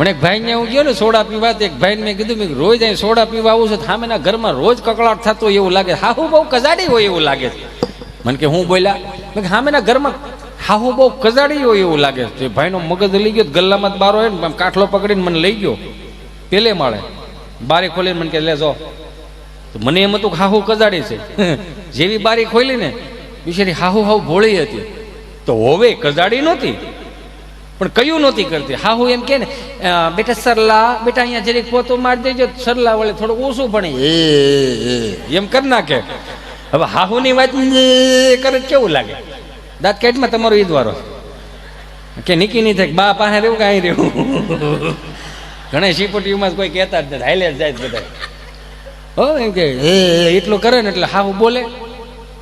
મને એક ભાઈને હું ગયો ને સોડા પીવા, એક ભાઈને મેં કીધું મેં રોજ અહીં સોડા પીવા આવું છું, સામેના ઘરમાં રોજ કકળાટ થતો હોય એવું લાગે, હાહુ બહુ કજાડી હોય એવું લાગે છે. મને કે હું બોલ્યા, મેં સામેના ઘરમાં હાહુ બહુ કજાડી હોય એવું લાગે છે. ભાઈનો મગજ લઈ ગયો, ગલ્લામાં બારો હોય ને કાઠલો પકડીને મને લઈ ગયો પેલે માળે, બારી ખોલીને મને કે લે જો. તો મને એમ હતું કે હાહુ કજાડી છે. જેવી બારી ખોલી ને બિચારી હાહુ હાવ ભોળી હતી. તો હવે કજાડી નહોતી પણ કયું નહોતી કરતી. હાહુ એમ કે ને બેટા સરલા, બેટા અહીંયા જરીક પોતો મારી દેજો, સરલા વળે થોડુંક ઓછું ભણે એમ કરી નાખે. હવે હાહુની વાત કરે કેવું લાગે? દાંત કાઢમાં તમારો ઈદવારો કે નીકી નહીં થાય, બા પાસે રહેવું કે અહીં રહેવું. ઘણા શીપટીઓમાં કોઈ કહેતા જ નથી, હાલે જ જાય બધા. હો એમ કે એટલું કરે ને એટલે હાહુ બોલે,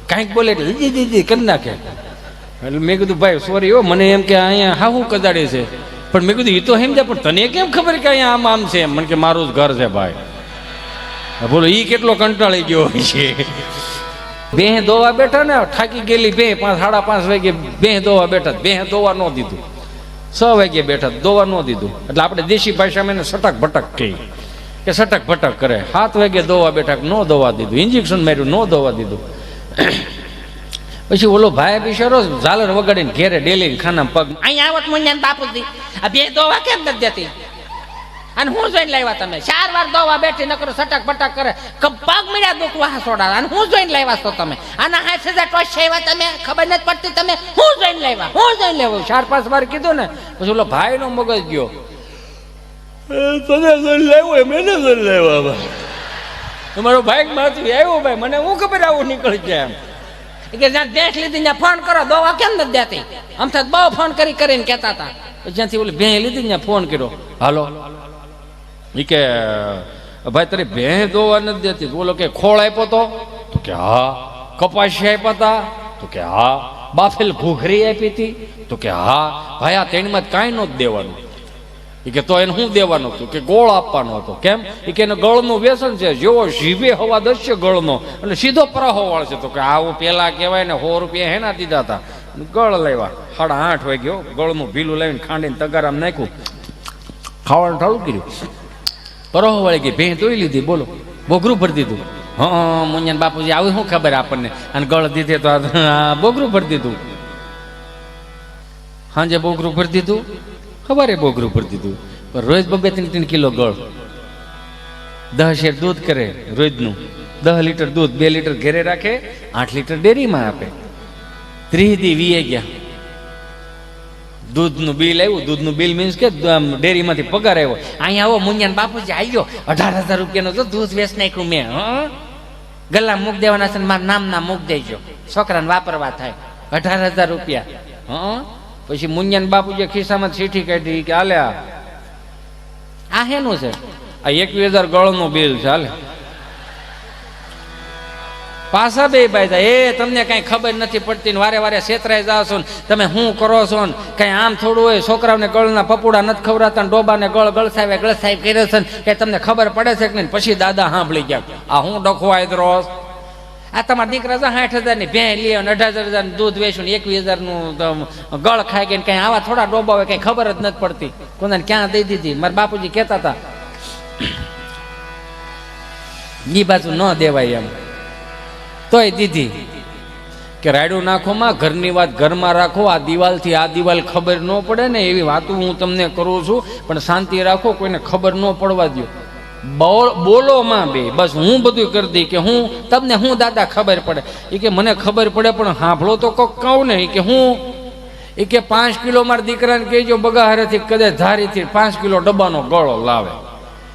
કાંઈક બોલે એટલે જી કરી નાખે. એટલે મેં કીધું ભાઈ સોરી હો, મને એમ કે અહીંયા હાહુ કજાડે છે, પણ મેં કીધું એ તો સમજ્યા, પણ તને કેમ ખબર કે અહીંયા આમ આમ છે? મને કે મારું જ ઘર છે ભાઈ. બોલો એ કેટલો કંટાળી ગયો છે. ભેહ દોવા બેઠા ને, થાકી ગયેલી ભેહ 5:30 વાગે ભેહ દોવા બેઠા, ભેહ દોવા ન દીધું. 6 વાગે બેઠા, દોવા ન દીધું. એટલે આપણે દેશી ભાષામાં એને સટક ભટક કહી કે સટક ભટક કરે. 7 વાગે દોવા બેઠા, ન દોવા દીધું. ઇન્જેક્શન માર્યું, ન દોવા દીધું. પછી ઓલો ભાઈ બિચારો ઝાલર વગાડીને ઘેરે ડેલી ખાનામાં પગ અહીંયા આવત મુંજાન બાપુજી, આ બે દોવા કેમ નથી દેતી? અને હું જોઈને લાવ્યા તમે? 4 વાર દોવા બેઠી નકરો સટક પટક કરે, પગ મીડા દુખવા સોડા. અને હું જોઈને લાવ્યા છો તમે? આના 6000 ટોચ આવ્યા તમે, ખબર નથી પડતી તમે? હું જોઈને લાવ્યા, હું જોઈને લાવ્યો. 4-5 વાર કીધું ને, પછી ઓલો ભાઈ નો મગજ ગયો, તને જોઈને લાવ્યો, મેને જોઈને લાવ્યા. તમારો ભાઈ માંથી આવ્યો ભાઈ, મને હું ખબર આવું નીકળી જાય એમ કે જ્યાં દેખ લીધી ત્યાં ફોન કરો, દવા કેમ નથી દેતી? આમ થાય બહુ ફોન કરીને કહેતા હતા. જ્યાંથી ઓલી ભેં લીધી ત્યાં ફોન કર્યો, હાલો એ કે ભાઈ તારી ભેં દોવા નથી દેતી. બોલો કે ખોળ આપ્યો તો કે હા. કપાસી આપ્યા હતા તો કે હા. બાફેલ ઘૂઘરી આપી હતી તો કે હા. ભાઈ આ 3માં કાંઈ નહોતું દેવાનું. એ કે તો એને શું દેવાનું હતું? કે ગોળ આપવાનો હતો. કેમ? એ કે એને ગળનું વ્યસન છે, જેવો જીભે હવા દસ્ય ગળનો એટલે સીધો પ્રહો વાળશે. તો કે આવું પેલા કહેવાય ને 100 રૂપિયા હેના દીધા હતા, ગળ લેવા 8:30 વાગ્યો, ગળનું ભીલું લાવીને ખાંડીને તગારામાં નાખ્યું, ખાવાનું ઠાળું કર્યું. પ્રહો વાળી ગઈ, ભેં ધોઈ લીધી, બોલો બોગરું ભરી દીધું. હા મુંજાન બાપુજી આવી શું ખબર આપણને? અને ગળ દીધે તો બોગરું ભરી દીધું. સાંજે બોગરું ભરી દીધું, ખબર બોગરું ભરી દીધું. પણ રોજ 2-3 કિલો ગળ, 10 શેર દૂધ કરે રોજનું, 10 લીટર દૂધ, 2 લીટર ઘેરે રાખે, 8 લીટર ડેરીમાં આપે. 30 દી વીએ ગયા. દૂધનું બિલ આવ્યું, દૂધનું બિલ મીન્સ કે ડેરીમાંથી પગાર આવ્યો. અહીંયા આવો મુંજાન બાપુજી આવ્યો, 18,000 રૂપિયાનું તો દૂધ વેચ નાખ્યું મેં. ગલ્લા મૂક દેવાના છે, મારા નામના મૂક દેજો, છોકરાને વાપરવા થાય. 18,000 રૂપિયા. પછી મુંજાન બાપુજી ખિસ્સામાં ચીઠી કાઢી કે હાલે આ હેનું છે? આ 21,000 ગળનું બિલ છે, હાલે. પાછા બે ભાઈ એ તમને કઈ ખબર નથી પડતી ને વારે વારે છેતરાઈ જાવ છો ને તમે શું કરો છો ને? કઈ આમ થોડું હોય, છોકરાઓને ગળના પપુડા નથી ખવડાતા ને ડોબાને ગળસાવે કર્યો છે કે તમને ખબર પડે છે કે નહીં? પછી દાદા સાંભળી ગયા, આ હું ડખવાય દ્રોસ. આ તમારા દીકરા 60,000 ની ભેં લે, 18,000 નું દૂધ વેચું ને 21,000 નું ગળ ખાઈ ગઈ, કઈ આવા થોડા ડોબા હોય, કઈ ખબર જ નથી પડતી કોને ક્યાં દઈ દીધી. મારા બાપુજી કહેતા હતા ઈ બાજુ ન દેવાય એમ, તોય દીધી કે રાયડું નાખો માં, ઘરની વાત ઘરમાં રાખો, આ દિવાલથી આ દિવાલ ખબર ન પડે ને એવી વાતો હું તમને કરું છું, પણ શાંતિ રાખો, કોઈને ખબર ન પડવા દો. બોલો માં બે, બસ હું બધું કરી દઈ કે હું તમને હું દાદા ખબર પડે. એ કે મને ખબર પડે પણ સાંભળો તો કોક કહું ને. કે હું એ કે 5 કિલો મારા દીકરાને કહેજો બગાહરેથી કદાચ ધારીથી 5 કિલો ડબ્બાનો ગળો લાવે.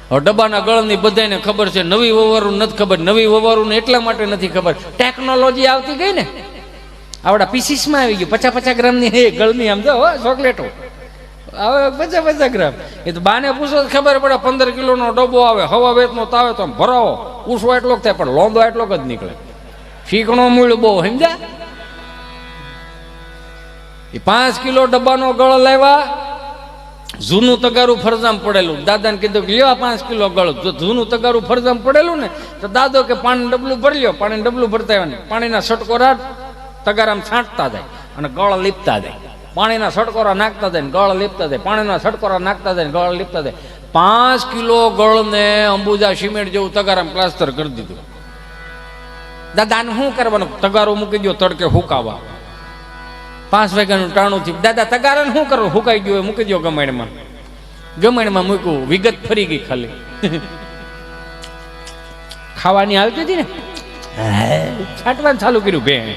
હવે ડબ્બાના ગળની બધાને ખબર છે, નવી વવારું નથી ખબર. નવી વવારું એટલા માટે નથી ખબર, ટેકનોલોજી આવતી ગઈ ને. આવડા પીસીસમાં આવી ગયું 50-50 ગ્રામની ગળની, આમ જો ચોકલેટો હવે 50-50 ગ્રામ. એ તો બાને પૂછો તો ખબર પડે. 15 કિલોનો ડબ્બો આવે, હવા વેતનો તાવે તો ભરાવો, પૂછવો એટલો થાય પણ લોંદો એટલો જ નીકળે. શીકણો મૂળ બહુ, સમજ્યા? એ 5 કિલો ડબ્બાનો ગળ લાવ્યા, જૂનું તગારું ફરજામ પડેલું. દાદાને કીધું કે લ્યો 5 કિલો ગળ. જો જૂનું તગારું ફરજામ પડેલું ને તો દાદો કે પાણીનું ડબલું ભરી લ્યો. પાણીનું ડબલું ભરતા આવ્યા ને પાણીના છટકો રાત તગારામ છાંટતા જાય અને ગળ લીપતા જાય. પાણીના છટકોરા નાખતા જાય ને ગળ લીપતા જાય, પાણીના છટકોરા નાખતા જાય ને ગળ લીપતા જાય. 5 કિલો ગળને અંબુજા સિમેન્ટ જેવું તગારામાં પ્લાસ્ટર કરી દીધું. દાદા આને શું કરવાનું? તગારો મૂકી દો તડકે હુકાવા. 5 વાગ્યાનું ટાણું થયું. દાદા તગારાને શું કરવું? હુકાઈ ગયું હોય મૂકી દો ગમાણમાં. ગમાણમાં મૂક્યું, વિગત ફરી ગઈ ખાલી. ખાવાની હાલતી હતી ને, છાંટવાનું ચાલુ કર્યું. ભેણ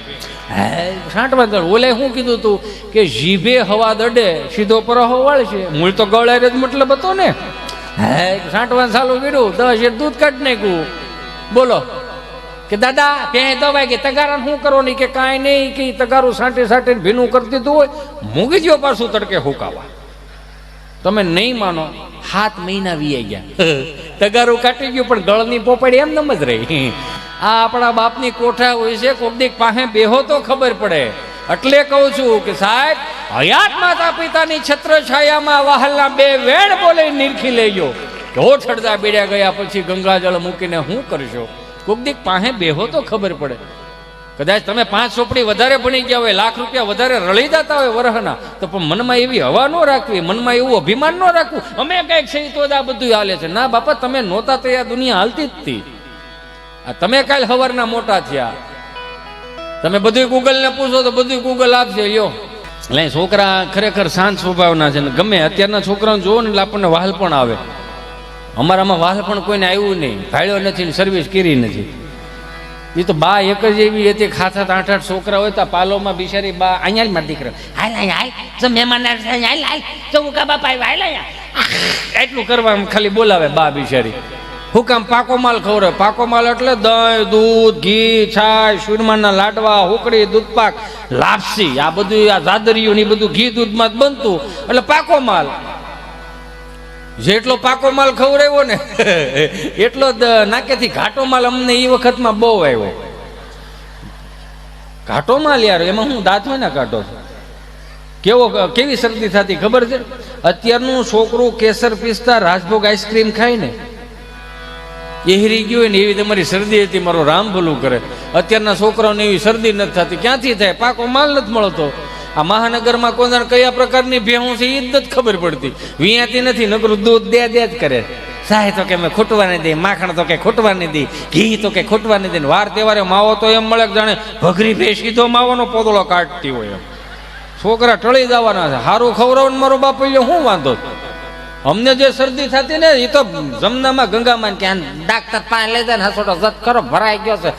છાંટવાનું ચાલુ. ઓલે શું કીધું તું કે જીભે હવા દડે સીધો પરહો વળશે. મૂળ તો ગળાય જ મતલબ હતો ને. છાંટવાનું ચાલુ કર્યું, 10 શેર દૂધ કાઢી નાખ્યું. બોલો કે દાદા ત્યાં દવાઈ કે તગારા શું કરો નહીં? કે કાંઈ નહીં, કે તગારું સાંટી ભીનું કરી દીધું હોય, મૂકી દો પાછું તડકે હુકાવા. તમે નહીં માનો, 7 મહિના વીઆઈ ગયા. તગારું કાટી ગયું પણ ગળની પોપડી એમ નમ જ રહી. આ આપણા બાપની કોઠા હોય છે, કોક દીક પાસે બેહો તો ખબર પડે. એટલે કહું છું કે સાહેબ, હયાત માતા પિતાની છત્ર છાયામાં વહાલના 2 વેણ બોલે નિરખી લેજો. ઢો છડતા બેડ્યા ગયા પછી ગંગાજળ મૂકીને શું કરશો? કોક દીક પાસે બેહો તો ખબર પડે. કદાચ તમે 5 ચોપડી વધારે ભણી ગયા હોય, લાખ રૂપિયા વધારે રળી જતા હોય વરહના, તો પણ મનમાં એવી હવા ન રાખવી, મનમાં એવું અભિમાન ન રાખવું અમે કંઈક છે તો જ આ બધું હાલે છે. ના બાપા, તમે નહોતા તો આ દુનિયા હાલતી જ હતી. તમે કાલ સવારના મોટા થયા. તમે બધું ગૂગલને પૂછો તો બધું ગૂગલ આપશે. યો એટલે છોકરા ખરેખર શાંત સ્વભાવના છે ને ગમે અત્યારના છોકરાઓને જોવો ને એટલે આપણને વહાલ પણ આવે. અમારામાં વહાલ પણ કોઈને આવ્યું નહીં, ભાડ્યો નથી ને સર્વિસ કરી નથી. એ તો બા એક જ એવી હતી, ખાસા 8-8 છોકરા હોય તો પાલોમાં બિચારી બા અહીંયા મારા દીકરા હાલ હાલ જો મહેમાન હાલ હાલ જો હું કા બાપા હાલ એટલું કરવા ખાલી બોલાવે બા બિચારી. હું કામ પાકો માલ ખવડાવે. પાકો માલ એટલે દહીં, દૂધ, ઘી, છાશ, સુરમાના લાડવા, હુકડી, દૂધપાક, લાપસી, આ બધું આ જાદરિયું ને બધું ઘી દૂધમાં જ બનતું એટલે પાકો માલ. જેટલો પાકો માલ ખવડાવ્યો ને એટલો જ નાકેથી ઘાટો માલ અમને એ વખતમાં બહુ આવ્યો. ઘાટો માલ યાર, એમાં હું દાંત હોય ને કાઢો કેવી શરદી થતી ખબર છે? અત્યારનું છોકરું કેસર પિસ્તા રાજભોગ આઈસ્ક્રીમ ખાય ને એહરી ગયું હોય ને એવી તમારી શરદી હતી. મારો રામ ભલું કરે. અત્યારના છોકરાઓને એવી શરદી નથી થતી. ક્યાંથી થાય? પાકો માલ નથી મળતો. આ મહાનગરમાં કોણ કયા પ્રકારની ભેહું છે એ જ નથી ખબર પડતી. વિયાતી નથી, નકરું દૂધ દે જ કરે. સાહે તો કે મેં ખૂટવા નહીં દે, માખણ તો કે ખૂટવા નહીં દે, ઘી તો કે ખૂટવા નહીં દે. વાર તહેવારે માવો તો એમ મળે જાણે ભઘરી ભેંસ સીધો માવાનો પોદળો કાઢતી હોય એમ. છોકરા ટળી જવાના છે. સારું ખવડાવવાનું મારો બાપ શું વાંધો? અમને જે શરદી થતી ને એ તો જમનામાં ગંગામાં ક્યાં ડાક્ટર પાસે લઈ જાય ને હસોટો જત કરો ભરાઈ ગયો છે.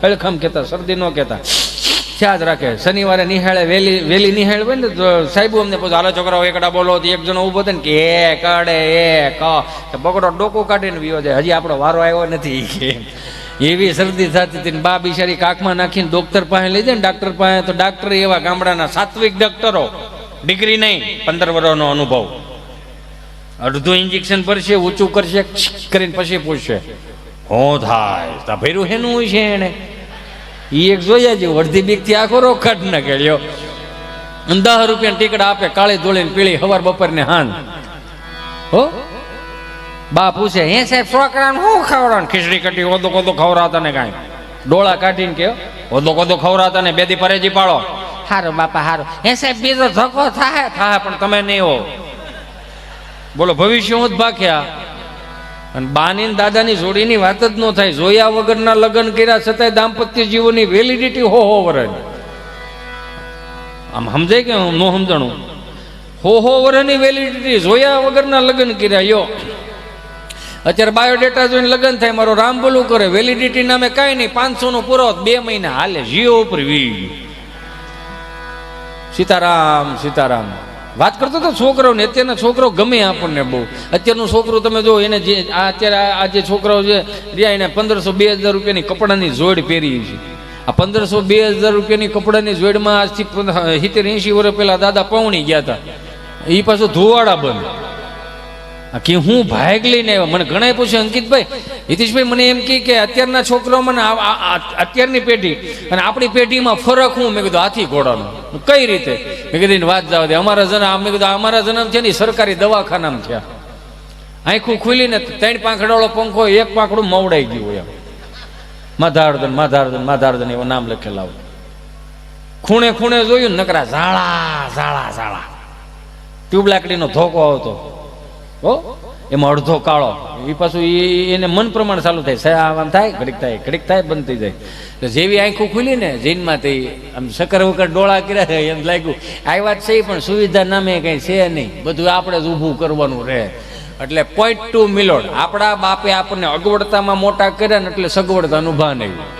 હળખમ કહેતા, શરદી ન કહેતા. ખ્યાલ રાખે. શનિવારે નિહાળે વેલી નિહાળ હોય ને તો સાહેબ અમને પૂછે હાલો છોકરાઓ એકડા બોલો. એક જણો ઉભો થાય ને કે એ કડે એ ક બગડો ડોકું કાઢીને વિયો જાય. હજી આપણો વારો આવ્યો નથી. એવી શરદી થતી હતી. બા બિચારી કાખમાં નાખીને ડોક્ટર પાસે લઈ જાય ને ડાક્ટર પાસે. તો ડાક્ટર એવા ગામડાના સાત્વિક ડોક્ટરો, ડિગ્રી નહીં, 15 વર્ષનો અનુભવ. અડધું ઇન્જેક્શન ભરશે, ઊંચું કરશે કરીને પછી પૂછશે હું થાય તા ભેરું હેનું હોય છે એને. એ એક જોયા જેવું અડધી બીકથી આખો રોગ કાઢ ના કર્યો. 10 રૂપિયાના ટીકડા આપે, કાળી ધોળીને પીળી, હવાર બપોરને હાન. હો બા પૂછે હે સાહેબ છોકરાને શું ખવડાવવાનું? ખીચડી કટી ઓદો કોદો ખવડાવતા ને કાંઈ ડોળા કાઢીને કે ઓદો કોદો ખવડાવતા ને બેદી પરેજી પાડો. હારો બાપા હારો. હે સાહેબ બીજો ધક્કો થાય પણ તમે નહીં હો. બોલો ભવિષ્ય હું જ ભાખ્યા. અને બાની દાદાની જોડીની વાત જ ન થાય. જોયા વગરના લગ્ન કર્યા છતાંય દાંપત્ય જીવનની વેલિડિટી હો વર્ષ. આમ સમજાય કે ન સમજણું? હો વર્ષની વેલિડિટી. જોયા વગરના લગ્ન કર્યા. યો અત્યારે બાયોડેટા જોઈને લગ્ન થાય. મારો રામ બોલું કરે. વેલિડિટી નામે કાંઈ નહીં. 500 નો પૂરો 2 મહિના હાલે. જીઓ ઉપર વી. સીતારામ વાત કરતો તો છોકરાઓને. અત્યારના છોકરાઓ ગમે આપણને બહુ. અત્યારનું છોકરું તમે જો એને જે અત્યારે આ જે છોકરાઓ છે રહ્યા એને 1500-2000 રૂપિયાની કપડાની જોડ પહેરી છે. આ 1500-2000 રૂપિયાની કપડાની જોડમાં આજથી 70-80 વર્ષ પહેલા દાદા પૌણી ગયા હતા. એ પાછું ધોવાડા બંધ. કે હું ભાગ લઈને આવ્યા. મને ઘણા પૂછ્યું અંકિતભાઈ, હિતેશભાઈ મને એમ કે અત્યારના છોકરાઓ મને અત્યારની પેઢી અને આપણી પેઢીમાં ફરક હું? મેં કીધું હાથી ઘોડાનો. કઈ રીતે? મેં કીધું વાત જવા દે. અમારા જન્મ, મેં કીધું અમારા જન્મ છે ને સરકારી દવાખાનામાં થયા. આંખું ખુલીને 3 પાંખડાવાળો પંખો, 1 પાંખડું મવડાઈ ગયું હોય. માધાર્દન એવો નામ લખેલા હોય. ખૂણે ખૂણે જોયું ને નકરા ઝાડા ઝાડા ઝાડા, ટ્યુબ લાકડીનો ધોકો આવતો હો, એમાં અડધો કાળો, એ પાછું એને મન પ્રમાણે ચાલુ થાય, આમ થાય ઘડીક થાય બંધ થઈ જાય. એટલે જેવી આંખું ખુલી ને જૈનમાં તે આમ સકર વકર ડોળા કર્યા, એમ લાગ્યું આ વાત છે પણ સુવિધા નામે કંઈ છે નહીં, બધું આપણે જ ઊભું કરવાનું રહે. એટલે પોઈન્ટ ટુ મિલોડ, આપણા બાપે આપણને અગવડતામાં મોટા કર્યા ને એટલે સગવડતાનું ભાન આવ્યું,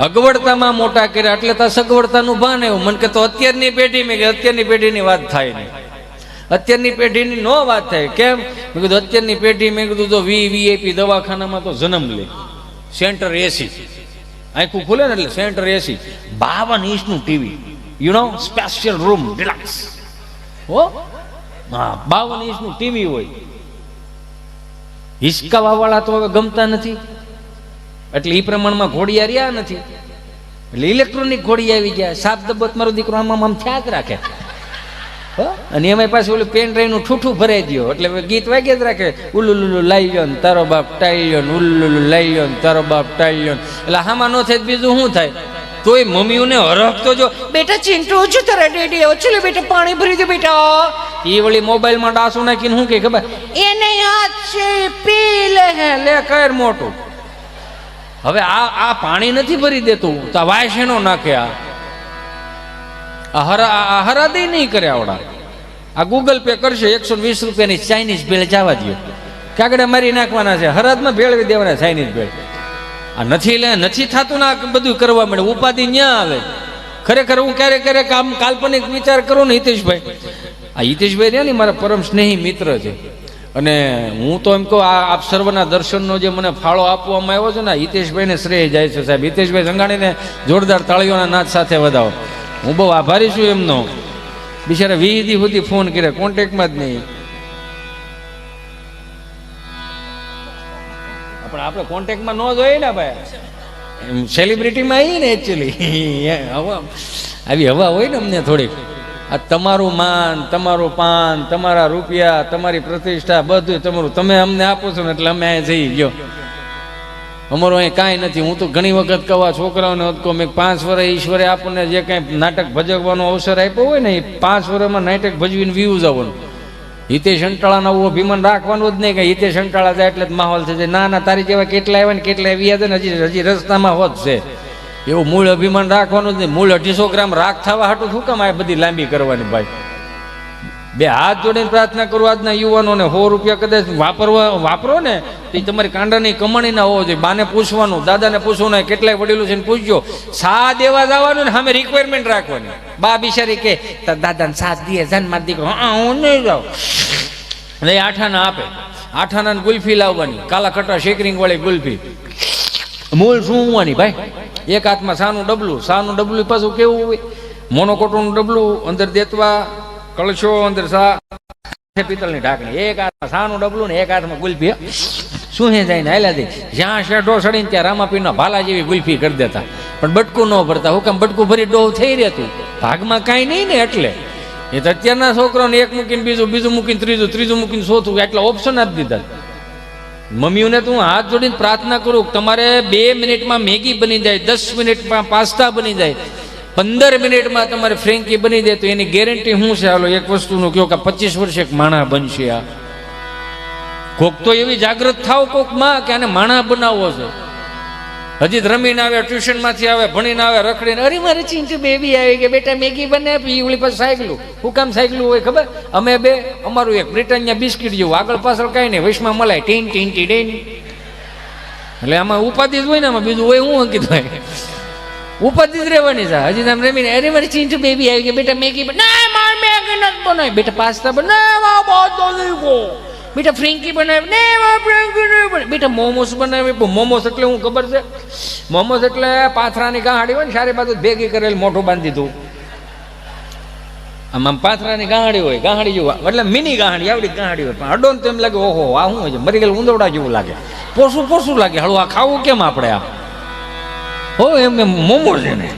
અગવડતામાં મોટા કર્યા એટલે તો સગવડતાનું ભાન આવ્યું. મને કે તો અત્યારની પેઢી, મેં કે અત્યારની પેઢીની વાત થાય નહીં, અત્યારની પેઢીની નો વાત થાય. કેમ? મેં કીધું અત્યારની પેઢી, મેં કીધું તો વીઆઈપી દવાખાનામાં તો જન્મ લે, સેન્ટર એસી, આંખું ખુલે ને એટલે સેન્ટર એસી, 52 ઇંચનું TV, you know special room deluxe, હો હા 52 ઇંચનું ટીવી હોય. હિસકાવા વાળા તો હવે ગમતા નથી, એટલે એ પ્રમાણમાં ઘોડિયા રહ્યા નથી, એટલે ઇલેક્ટ્રોનિક ઘોડી આવી ગયા. સાપ દબત મારો દીકરો આમ આમ થયા જ રાખે, અને એમાં પાછું ઓલું પેન ડ્રાઈવ નું ઠૂઠું ભરાઈ દો, એટલે ગીત વાગ્યા જ રાખે, ઉલ્લુલુલુ લાઈ લ્યો ને તારો બાપ ટાઈ લ્યો ને, ઉલ્લુલુ લાઈ લ્યો ને તારો બાપ ટાઈ લ્યો ને. એટલે આમાં ન થાય બીજું શું થાય? તોય મમ્મીઓને હરખતો જો, બેટા ચિંટુ છું તારા ડેડી, ચલો બેટા પાણી ભરી દો બેટા. એ વળી મોબાઈલમાં ડાસું નાખીને શું કે ખબર, એને હાથ છે પી લે, હે લે કર મોટું. હવે આ પાણી નથી ભરી દેતું તો આ વાય શેનો નાખે, આ હરાદી નહીં કરે આવડા, આ ગૂગલ પે કરશે 120 રૂપિયાની ચાઇનીઝ ભેળ જવા દો, કાગડા મારી નાખવાના છે, હરાદમાં ભેળવી દેવાના ચાઇનીઝ ભેળ. આ નથી થતું ના બધું કરવા મળે, ઉપાધિ ન્યા આવે. ખરેખર હું ક્યારેક આમ કાલ્પનિક વિચાર કરું ને હિતેશભાઈ, આ હિતેશભાઈ રહ્યા ને મારા પરમ સ્નેહી મિત્ર છે, અને હું તો એમ કહું આપ સર્વના દર્શનનો જે મને ફાળો આપવામાં આવ્યો છે ને, હિતેશભાઈને શ્રેય જાય છે સાહેબ. હિતેશભાઈ સંઘાણીને જોરદાર તાળીઓના નાદ સાથે વધાવો. હું બહુ આભારી છું એમનો. બિચારા 20 દી સુધી ફોન કર્યા, કોન્ટેક્ટમાં જ નહીં. પણ આપણે કોન્ટેક્ટમાં ન જોઈએ ને ભાઈ, સેલિબ્રિટીમાં આવીએ ને એકચ્યુઅલી આવી હવા હોય ને અમને થોડીક. આ તમારું માન, તમારું પાન, તમારા રૂપિયા, તમારી પ્રતિષ્ઠા બધું તમારું, તમે અમને આપો છો ને એટલે અમે અહીં જઈ ગયો. અમારું અહીં કાંઈ નથી. હું તો ઘણી વખત કહું છોકરાઓને કહું, મેં 5 વર્ષ ઈશ્વરે આપણને જે કાંઈ નાટક ભજવવાનો અવસર આપ્યો હોય ને, એ 5 વર્ષમાં નાટક ભજવીને વ્યૂઝ આવવાનું. હિતેશ અંટાળાના આવું અભિમાન રાખવાનું જ નહીં કે હિતેશ અંટાળા જાય એટલે જ માહોલ થઈ જાય. ના તારી જેવા કેટલા આવ્યા ને કેટલા એવી યાદ ને હજી રસ્તામાં હોત છે. એવું મૂળ અભિમાન રાખવાનું જ નહીં. મૂળ 250 ગ્રામ રાખ થવા હાટું શું કામ આ બધી લાંબી કરવાની ભાઈ? 2 હાથ જોડીને પ્રાર્થના કરો આજના યુવાનોને, 100 રૂપિયા કદાચ વાપરો ને તો એ તમારી કાંડાની કમાણી ના હોવો જોઈએ. બાને પૂછવાનું, દાદાને પૂછવાનું, કેટલાય વડીલો છે પૂછજો. સા દેવા જવાનું ને સામે રિક્વાયરમેન્ટ રાખવાની. બા બિચારી કે દાદાને 7 દીએ જાન માર દીકરો, હું નહીં જાઉં. એટલે 8 આના આપે, 8 આના ગુલ્ફી લાવવાની, કાલા ખટા શેકરિંગ વાળી ગુલ્ફી. મૂળ શું હોવાની ભાઈ? એક હાથમાં સાનું ડબલું પાછું કેવું હોય, મોનોકોટોનું ડબલું, અંદર દેતવા કળશો, અંદર સા પિત્તળની ઢાંકણી, એક હાથમાં સાનું ડબલું ને એક હાથમાં ગુલ્ફી. શું હે જાય ને હાલ્યા દે, જ્યાં શેઢો સડીને ત્યાં રામાપીરના ભાલા જેવી ગુલ્ફી કરી દેતા. પણ બટકું ન ભરતા. હું કામ? બટકું ભરી ડોહ થઈ રહેતું, ભાગમાં કાંઈ નહીં ને. એટલે એ તો અત્યારના છોકરાઓને એક મૂકીને બીજું મૂકીને ત્રીજું મૂકીને ચોથું, એટલા ઓપ્શન આપી દીધા. મમ્મીઓને તો હું હાથ જોડીને પ્રાર્થના કરું, તમારે 2 મિનિટમાં મેગી બની જાય, 10 મિનિટમાં પાસ્તા બની જાય, 15 મિનિટમાં તમારે ફ્રેન્કી બની જાય, તો એની ગેરંટી શું છે? હાલો એક વસ્તુનું કહો કે 25 વર્ષે એક માણા બનશે. આ કોક તો એવી જાગૃત થાવ કોક માં કે આને માણા બનાવવો છે. હજી રમીને આવે, ટ્યુશનમાંથી આવે, ભણીને આવે, રખડીને, અરે મારે ચિંટુ બેબી આવી કે બેટા મેગી બને આપી. ઓલી પાસે સાયકલું, હું કામ સાયકલું હોય ખબર? અમે બે, અમારું એક બ્રિટાનિયા બિસ્કિટ જેવું, આગળ પાછળ કાંઈ નહીં, વૈશમાં મલાય ટીન ટીન ટીન. એટલે આમાં ઉપાધિ જ હોય ને, આમાં બીજું હોય હું અંકિત ભાઈ? ઉપાધિ જ રહેવાની છે. હજી તમે રમીને, અરે મારે ચિંટુ બેબી આવી કે બેટા મેગી ના માર મેગી નથી બનાવી, બેટા પાસ્તા બનાવ, બેટા ફ્રેન્કી બનાવી, બેટા મોમોસ બનાવી. મોમોસ એટલે હું ખબર છે? મોમોસ એટલે પાથરાની ગાંહડી હોય ને, સારી બાજુ ભેગી કરેલ, મોઢું બાંધી દીધું, આમ પાથરાની ગાંહડી હોય, ગાંહડી જેવું, એટલે મિની ગાંહડી, આવડી ગાંહડી હોય. પણ અડો ને તેમ લાગે, ઓહો આ શું હોય છે, મરી ગયેલ ઉંદરડા જેવું લાગે, પોસું લાગે. હળું આ ખાવું કેમ આપણે? આ હો એમ મોમોસ છે ને,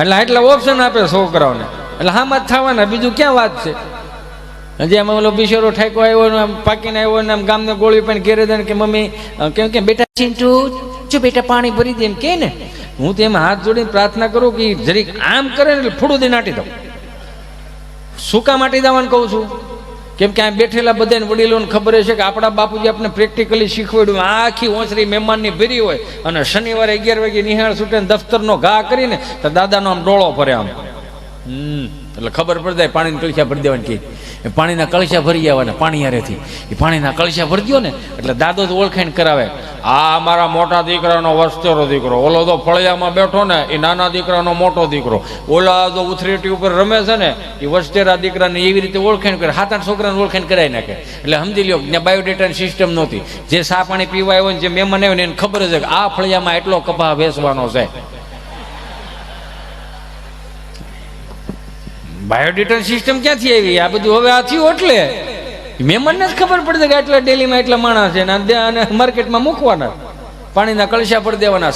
એટલે એટલા ઓપ્શન આપે છોકરાઓને. એટલે હામાં જ થવાના, બીજું ક્યાં વાત છે? હજી આમાં ઓલો બિશેરો ઠાકો આવ્યો ને, આમ પાકીને આવ્યો ને, આમ ગામને ગોળી પણ ઘેરે દે કે મમ્મી કેમ બેટા ચિંટુ જો બેટા પાણી ભરી દે એમ કે ને, હું તો એમ હાથ જોડીને પ્રાર્થના કરું કે જરીક આમ કરે ને એટલે ફૂડું દઈને નાટી દઉં. શું કામ નાટી દેવાનું કહું છું? કેમ કે આ બેઠેલા બધાને વડીલોને ખબર છે કે આપણા બાપુજી આપણે પ્રેક્ટિકલી શીખવાડ્યું. આખી ઓસરી મહેમાનની ભરી હોય અને શનિવારે 11 વાગે નિહાળ છૂટે દફતરનો ઘા કરીને તો દાદાનો આમ ડોળો ભરે આમ. એટલે ખબર પડી જાય પાણીના કળશા ભરી દેવાની. કે પાણીના કળશા ભરી આવવાના પાણી હારેથી. એ પાણીના કળશા ભરી દો ને એટલે દાદો તો ઓળખાણ કરાવે, આ અમારા મોટા દીકરાનો વસ્તેરો દીકરો, ઓલો તો ફળિયામાં બેઠો ને એ નાના દીકરાનો મોટો દીકરો, ઓલા તો ઉથરેટી ઉપર રમે છે ને એ વસ્તેરા દીકરાને એવી રીતે ઓળખાણ કરે. 7-8 છોકરાને ઓળખાણ કરાવી નાખે. એટલે સમજી લ્યો ત્યાં બાયોડેટાની સિસ્ટમ નહોતી. જે સા પાણી પીવા આવ્યો ને જે મહેમાન આવ્યો ને એને ખબર છે કે આ ફળિયામાં એટલો કપા વેચવાનો છે. બાયોડેટા સિસ્ટમ ક્યાંથી આવી? આ બધું હવે આ થયું એટલે મહેમાનને જ ખબર પડશે કે આટલા ડેલીમાં એટલા માણસ છે અને માર્કેટમાં મૂકવાના. પાણીના કળશા પર દેવાના,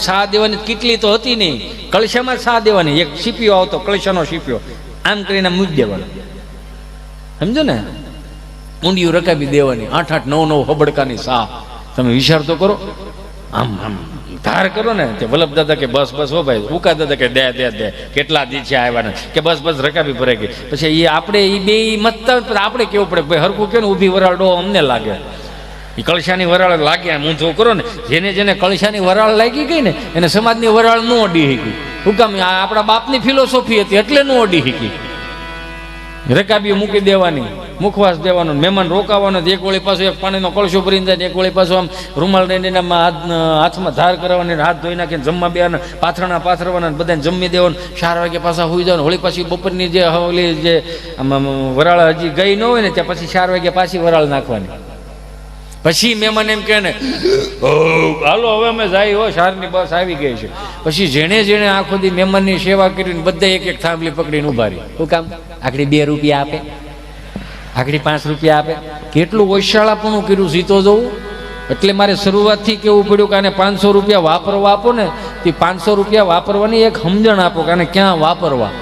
સા દેવાની કેટલી તો હતી નહીં, કળશામાં સા દેવાની. એક સીપીઓ આવતો, કળશાનો સીપીઓ આમ કરીને મૂકી દેવાનો, સમજો ને. ઊંડિયું રકાબી દેવાની, 8-8, 9-9 હબડકાની સા. તમે વિચાર તો કરો. આમ ધાર કરો ને તે વલ્લભ દાદા કે બસ હો ભાઈ, ઉકા દાદા કે દે કેટલા દી છે આવ્યા કે બસ રકાબી ભરાઈ ગઈ. પછી એ આપણે એ બે મતતા આપણે કેવું પડે ભાઈ હરખું કે ને ઊભી વરાળ ડો અમને લાગે. એ કળશાની વરાળ લાગે ઊંધો કરો ને. જેને કળશાની વરાળ લાગી ગઈ ને એને સમાજની વરાળ ન અડી શકી. શું કામ? આપણા બાપની ફિલોસોફી હતી એટલે ન અડી શકી. રકાબી મૂકી દેવાની, મુખવાસ દેવાનો, મહેમાન રોકાવાનો. એક વળી પાછું એક પાણીનો કળશો ભરીને જાય, એક વળી પાછું આમ રૂમાલ લઈને હાથમાં ધાર કરવાની, હાથ ધોઈ નાખીને જમવા બેવાના, પાથરણા પાથરવાના, બધાને જમી દેવાનું. 4 વાગે પાછા સુઈ જવાનું. વળી પાછી બપોરની જે ઓલી જે વરાળ હજી ગઈ ન હોય ને ત્યાં પછી 4 વાગે પાછી વરાળ નાખવાની. પછી મહેમાન એમ કહે ને હાલો હવે અમે જાય હો, શારની બસ આવી ગઈ છે. પછી જેણે આખો દી મહેમાનની સેવા કરીને બધા એક થાંભલી પકડીને ઉભા રહી. શું કામ? આખડી 2 રૂપિયા આપે, આખડી 5 રૂપિયા આપે. કેટલું ઓછાળાપણું કર્યું સીતો જવું. એટલે મારે શરૂઆતથી કેવું પડ્યું કે આને 500 રૂપિયા વાપરવા આપો ને, તે 500 રૂપિયા વાપરવાની એક સમજણ આપો કે આને ક્યાં વાપરવા.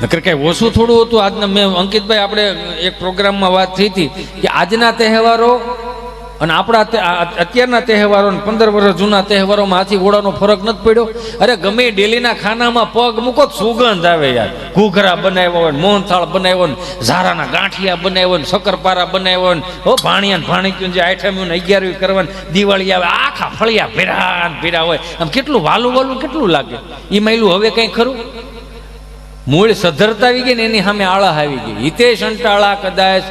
નકર કઈ ઓછું થોડું હતું. આજના મેં અંકિતભાઈ આપણે એક પ્રોગ્રામમાં વાત થઈ હતી કે આજના તહેવારો અને આપણા અત્યારના તહેવારો 15 વર્ષ જૂના તહેવારોમાં હાથી ઘોડાનો ફરક નથી પડ્યો. અરે ગમે ડેલીના ખાનામાં પગ મૂકો સુગંધ આવે યાર. ઘૂઘરા બનાવ્યો હોય, મોહનથાળ બનાવ્યો ને, ઝારાના ગાંઠિયા બનાવ્યો ને, શક્કરપારા બનાવ્યો ને, ભાણિયા ભાણીક્યું જે આઈટમ્યું ને 11મી કરવાની, દિવાળી આવે આખા ફળિયા ભેરા હોય. આમ કેટલું વાલું કેટલું લાગે. એ માયલું હવે કઈ ખરું? મૂળ સધરતા આવી ગઈ ને એની સામે આળા આવી ગઈ. હિતેશ અંટાળા કદાચ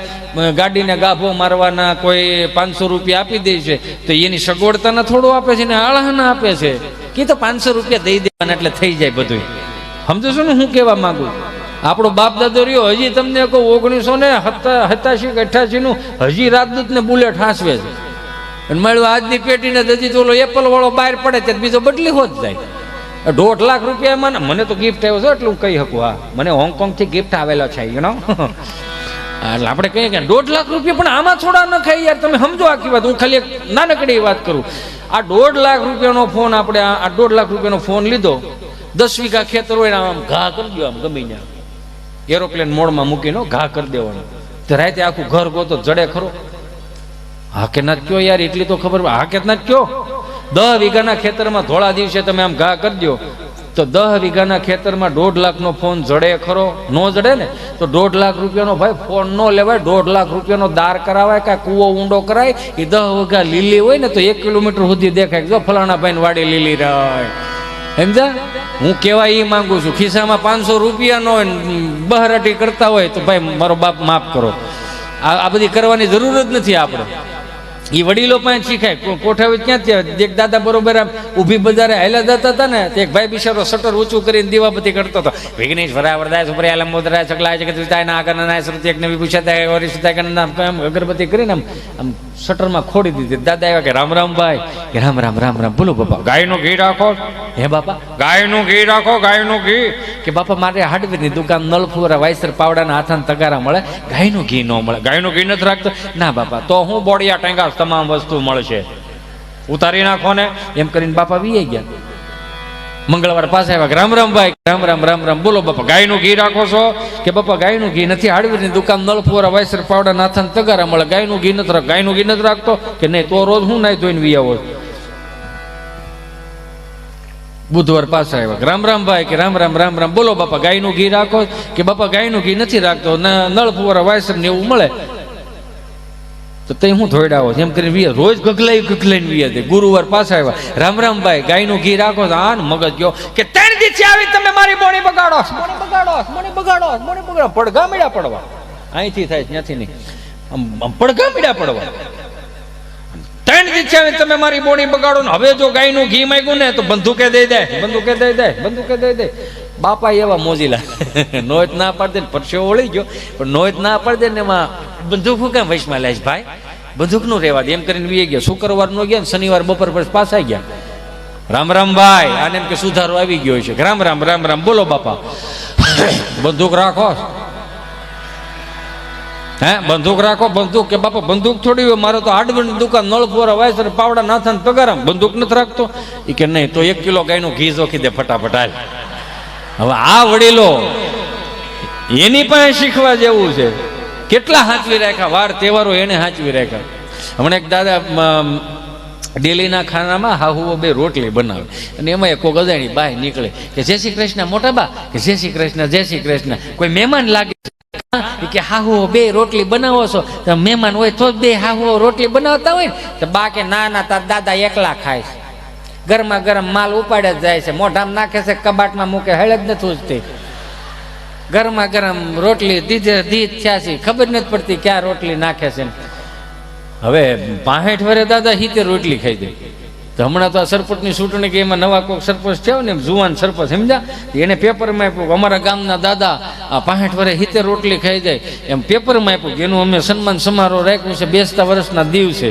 ગાડીને ગાભો મારવાના કોઈ 500 રૂપિયા આપી દે છે તો એની સગવડતાના થોડું આપે છે ને આળાના આપે છે કે તો 500 રૂપિયા દઈ દેવાના એટલે થઈ જાય બધું. સમજો છો ને હું કહેવા માંગુ? આપણો બાપ દાદો રહ્યો હજી તમને કહું 1987 કે 88 નું હજી રાજદૂત ને બુલેટ હાંસવે છે. અને મળ્યું આજની પેટીને હજી તો ઓલો એપલ વાળો બહાર પડે ત્યારે બીજો બદલી હોત જાય. 1.5 લાખ રૂપિયામાં મને તો ગિફ્ટ આવ્યો છે એટલે હું કહી શકું. હા, મને હોંગકોંગ થી ગિફ્ટ આવેલો છે યુ નો. એટલે આપણે કહીએ કે 1.5 લાખ રૂપિયા, પણ આમાં થોડા ન ખાઈ યાર. તમે સમજો આખી વાત. હું ખાલી એક નાનકડી વાત કરું. આ 1.5 લાખ રૂપિયાનો ફોન આપણે આ 1.5 લાખ રૂપિયાનો ફોન લીધો, 10 વીઘા ખેતર હોય આમ ઘા કરી દો, આમ ગમી ને એરોપ્લેન મોડમાં મૂકીને ઘા કરી દેવાનો. તો રાતે આખું ઘર ગોતો જડે ખરો? હા કે ના કયો યાર, એટલી તો ખબર. હા કે ના કયો? 10 વીઘાના ખેતરમાં ધોળા દિવસે તમે આમ ઘા કરી દો તો 10 વીઘાના ખેતરમાં 1.5 લાખનો ફોન જડે ખરો? નો જડે ને. તો 1.5 લાખ રૂપિયાનો ભાઈ ફોન નો લેવાય. 1.5 લાખ રૂપિયાનો દાર કરાવાય કે કૂવો ઊંડો કરાય. એ 10 વીઘા લીલી હોય ને તો 1 કિલોમીટર સુધી દેખાય. જો ફલાણા ભાઈ વાડી લીલી રહે. સમજા? હું કેવા એ માંગુ છું. ખિસ્સામાં 500 રૂપિયાનો બહરાટી કરતા હોય તો ભાઈ મારો બાપ માફ કરો. આ બધી કરવાની જરૂર જ નથી આપણે. એ વડીલો પાસે શીખાય. કોઠાવી ક્યાં એક દાદા બરોબર આમ ઊભી બજારે હાલ્યા જતા હતા ને, એક ભાઈ બિચારો શટર ઊંચું કરીને દીવાબત્તી કરતો હતો. વિઘ્નેશ વરાવરદાય સુપરે આલમોદરાય સકલાય જગતવિતાય નાગનનાય શ્રુતિ એકને વિભૂષાતાય વરિષ્ઠતાય કનના અગરબત્તી કરીને આમ શટરમાં ખોડી દીધી. દાદા આવ્યા કે રામ રામ ભાઈ. કે રામ રામ રામ રામ. બોલો બાપા, ગાયનું ઘી રાખો. હે બાપા, ગાયનું ઘી રાખો, ગાયનું ઘી. કે બાપા મારે હાર્ડવેરની દુકાન નલફુરા વાયસર પાવડાના હાથાના તગારા મળે, ગાયનું ઘી ન મળે. ગાયનું ઘી નથી રાખતો? ના બાપા, તો હું બોડિયા ટેંગા તમામ વસ્તુ મળશે, ઉતારી નાખો ને. એમ કરીને બાપા વી ગયા. મંગળવાર પાસે આવ્યા. રામ રામ ભાઈ. રામ રામ રામ રામ. બોલો બાપા, ગાયનું ઘી રાખો છો? કે બાપા ગાયનું ઘી નથી. હાર્ડવેરની દુકાન નલફુરા વાયસર પાવડા નાથાના તગારા મળે, ગાયનું ઘી નથી રાખ. ગાયનું ઘી નથી રાખતો? કે નહીં, તો રોજ હું નાઈ ધોઈને વી આવો. બુધવાર પાછા આવ્યા કે રામ રામ ભાઈ, કે રામ રામ રામ રામ. બોલો બાપા ગાયનું ઘી રાખો? કે બાપા ગાયનું ઘી નથી રાખતો, નળ ફુવારા વાયસર ને એવું મળે. તો તઈ હું ધોઈડાવો એમ કરીને વીએ રોજ ગગલાઈને વીએ દે. ગુરુવાર પાછા આવ્યા, રામ રામ ભાઈ ગાયનું ઘી રાખો? આ મગજ ગયો કે 3 દિવસથી આવી તમે મારી બોણી બગાડો, બોણી બગાડો, બોણી બગાડો, બોણી બગાડો. પડઘા મીડા પડવા અહીંથી થાય ત્યાંથી નહીં, આમ પડઘા મીડા પડવા. 3 દિવસથી આવી તમે મારી બોણી બગાડો ને હવે જો ગાયનું ઘી માંગ્યું ને તો બંદૂકે દઈ દે, બંદૂકે દઈ દે, બંદૂકે દઈ દે. બાપા એવા મોજીલા, નોયત ના પાડી દે, પરસેવો વળી ગયો, પણ નોયત ના પાડી દે ને એમાં બંદૂક હું કેમ વૈશમાં લેશ ભાઈ, બંદૂક નું રહેવા દે એમ કરીને વી ગયા. શુક્રવાર નો ગયા ને શનિવાર બપોર પછી પાછા ગયા. રામ રામ ભાઈ, આને એમ કે સુધારો આવી ગયો છે. રામ રામ રામ રામ. બોલો બાપા બંદૂક રાખો? હે બંદૂક રાખો? બંદૂક? કે બાપા બંદૂક થોડી હોય, મારે તો હાર્ડવેરની દુકાન, નળ ફોરા વાયસર પાવડા નાથા પગારામ, બંદૂક નથી રાખતો. એ કે નહીં તો 1 કિલો ગાયનું ઘી જોખી દે ફટાફટ હાલ. હવે આ વડીલો એની પાસે શીખવા જેવું છે. કેટલા હાચવી રાખ્યા, વાર તહેવારો એને હાચવી રાખ્યા. હમણાં એક દાદા ડેલીના ખાનામાં હાહુઓ 2 રોટલી બનાવે અને એમાં એક ગજાણી બાય નીકળે કે જય શ્રી કૃષ્ણ મોટા બા, કે જય શ્રી કૃષ્ણ, જય શ્રી કૃષ્ણ. કોઈ મહેમાન લાગે કે હાહુઓ 2 રોટલી બનાવો છો? તો મહેમાન હોય તો જ 2 હાહુઓ રોટલી બનાવતા હોય ને. તો બા કે ના ના તાર દાદા એકલા ખાય છે, ગરમા ગરમ માલ ઉપાડે જ જાય છે, મોઢામાં નાખે છે, કબાટમાં મૂકે, હેળ જ નથી ઉજતી. ગરમા ગરમ રોટલી દીધ થયા છે, ખબર નથી પડતી ક્યાં રોટલી નાખે છે. હવે 65 વર્ષે દાદા 70 રોટલી ખાઈ દે. તો હમણાં તો આ સરપંચની ચૂંટણી કે એમાં નવા કોઈક સરપંચ થયો ને, જુવાન સરપંચ સમજ્યા, એને પેપરમાં આપ્યું અમારા ગામના દાદા આ 65 વર્ષે 70 રોટલી ખાઈ જાય, એમ પેપરમાં આપ્યું કે એનું અમે સન્માન સમારોહ રાખ્યું છે, 200 વર્ષના દિવસે.